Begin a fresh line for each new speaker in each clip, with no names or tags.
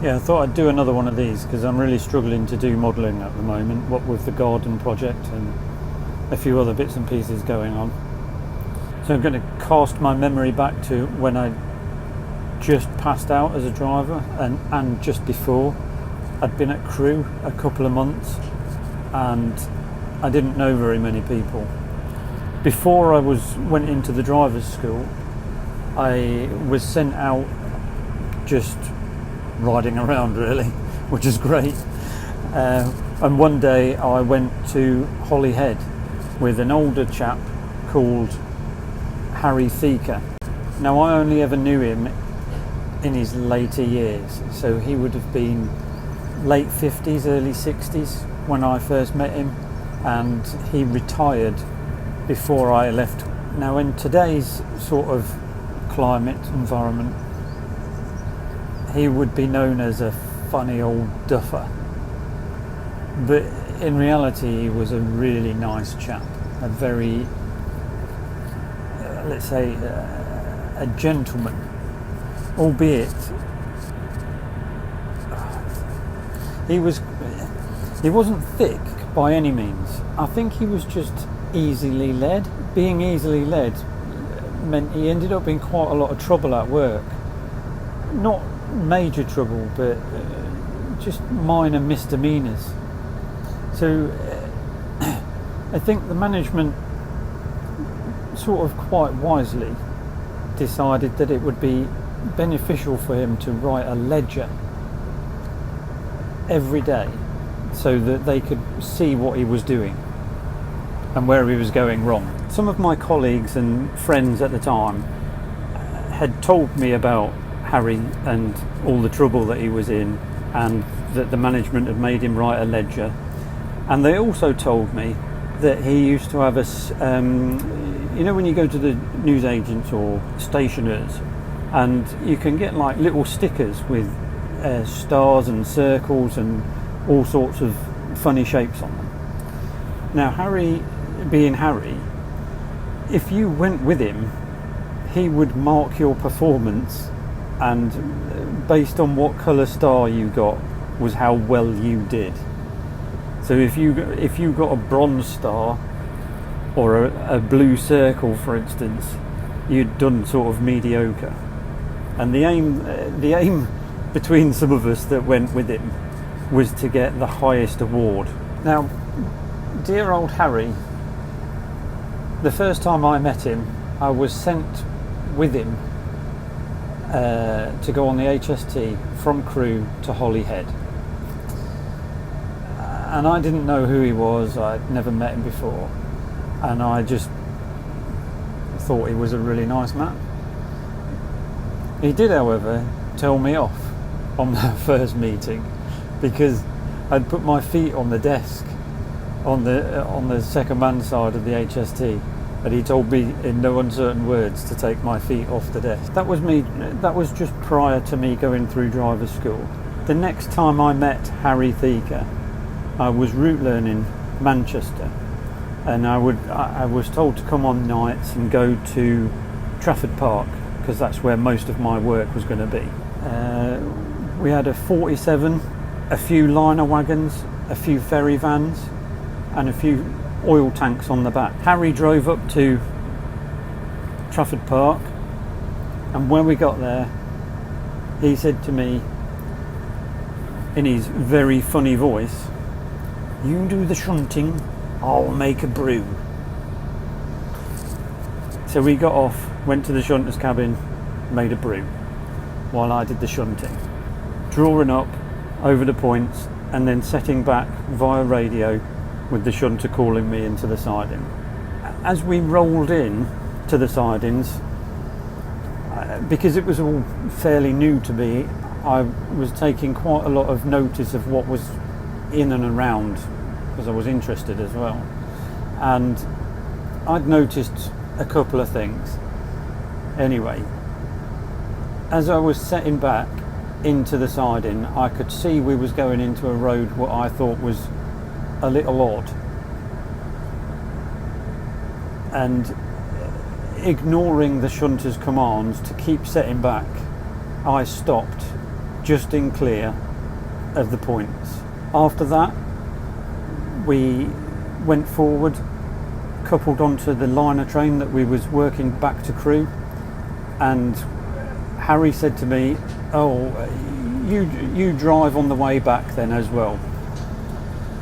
Yeah, I thought I'd do another one of these because I'm really struggling to do modelling at the moment, what with the garden project and a few other bits and pieces going on. So I'm going to cast my memory back to when I just passed out as a driver and just before. I'd been at Crewe a couple of months and I didn't know very many people. Before I went into the driver's school, I was sent out just riding around really, which is great. And one day I went to Holyhead with an older chap called Harry Theaker. Now I only ever knew him in his later years, so he would have been late 50s, early 60s when I first met him, and he retired before I left. Now in today's sort of climate environment, he would be known as a funny old duffer, but in reality he was a really nice chap, a very let's say a gentleman, albeit he wasn't thick by any means. I think he was just easily led. Being easily led meant he ended up in quite a lot of trouble at work. Not major trouble, but just minor misdemeanors. So I think the management sort of quite wisely decided that it would be beneficial for him to write a ledger every day so that they could see what he was doing and where he was going wrong. Some of my colleagues and friends at the time had told me about Harry and all the trouble that he was in, and that the management had made him write a ledger. And they also told me that he used to have you know when you go to the newsagents or stationers and you can get like little stickers with stars and circles and all sorts of funny shapes on them. Now Harry, being Harry, if you went with him, he would mark your performance, and based on what colour star you got was how well you did. So if you got a bronze star or a blue circle, for instance, you'd done sort of mediocre. And the aim between some of us that went with him was to get the highest award. Now, dear old Harry, the first time I met him, I was sent with him to go on the HST from Crewe to Holyhead. And I didn't know who he was, I'd never met him before, and I just thought he was a really nice man. He did, however, tell me off on that first meeting because I'd put my feet on the desk on the second man side of the HST, and he told me in no uncertain words to take my feet off the desk. That was just prior to me going through driver's school. The next time I met Harry Theaker, I was route learning Manchester, and I was told to come on nights and go to Trafford Park because that's where most of my work was going to be. We had a 47, a few liner wagons, a few ferry vans, and a few oil tanks on the back. Harry drove up to Trafford Park, and when we got there, he said to me in his very funny voice, "You do the shunting, I'll make a brew." So we got off, went to the shunter's cabin, made a brew while I did the shunting, drawing up over the points and then setting back via radio with the shunter calling me into the siding. As we rolled in to the sidings, because it was all fairly new to me, I was taking quite a lot of notice of what was in and around because I was interested as well. And I'd noticed a couple of things. Anyway, as I was setting back into the siding, I could see we was going into a road what I thought was a little odd. And ignoring the shunter's commands to keep setting back, I stopped just in clear of the points. After that, we went forward, coupled onto the liner train that we was working back to Crewe, and Harry said to me, "Oh, you drive on the way back then as well."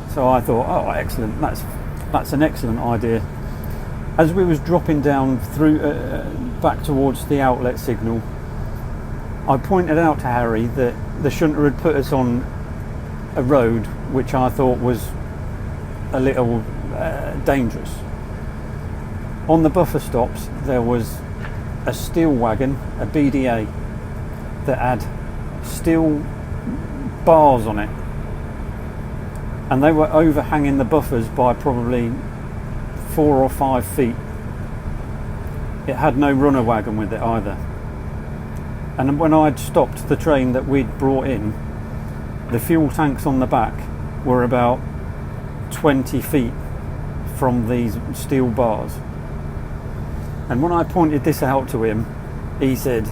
So I thought, oh, excellent, that's an excellent idea. As we was dropping down through back towards the outlet signal, I pointed out to Harry that the shunter had put us on a road which I thought was a little dangerous. On the buffer stops there was a steel wagon, a BDA, that had steel bars on it, and they were overhanging the buffers by probably 4 or 5 feet. It had no runner wagon with it either. And when I'd stopped the train that we'd brought in, the fuel tanks on the back were about 20 feet from these steel bars. And when I pointed this out to him, he said,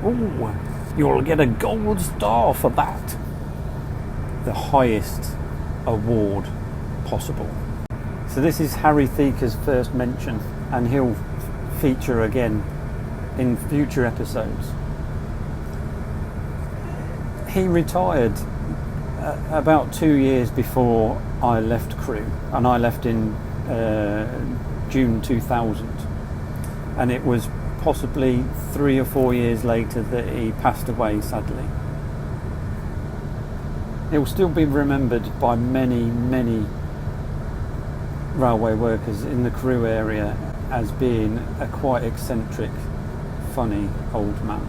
"Oh, you'll get a gold star for that." The highest award possible. So this is Harry Theaker's first mention, and he'll feature again in future episodes. He retired about 2 years before I left Crewe, and I left in June 2000, and it was possibly 3 or 4 years later that he passed away, sadly. It will still be remembered by many, many railway workers in the Crewe area as being a quite eccentric, funny old man.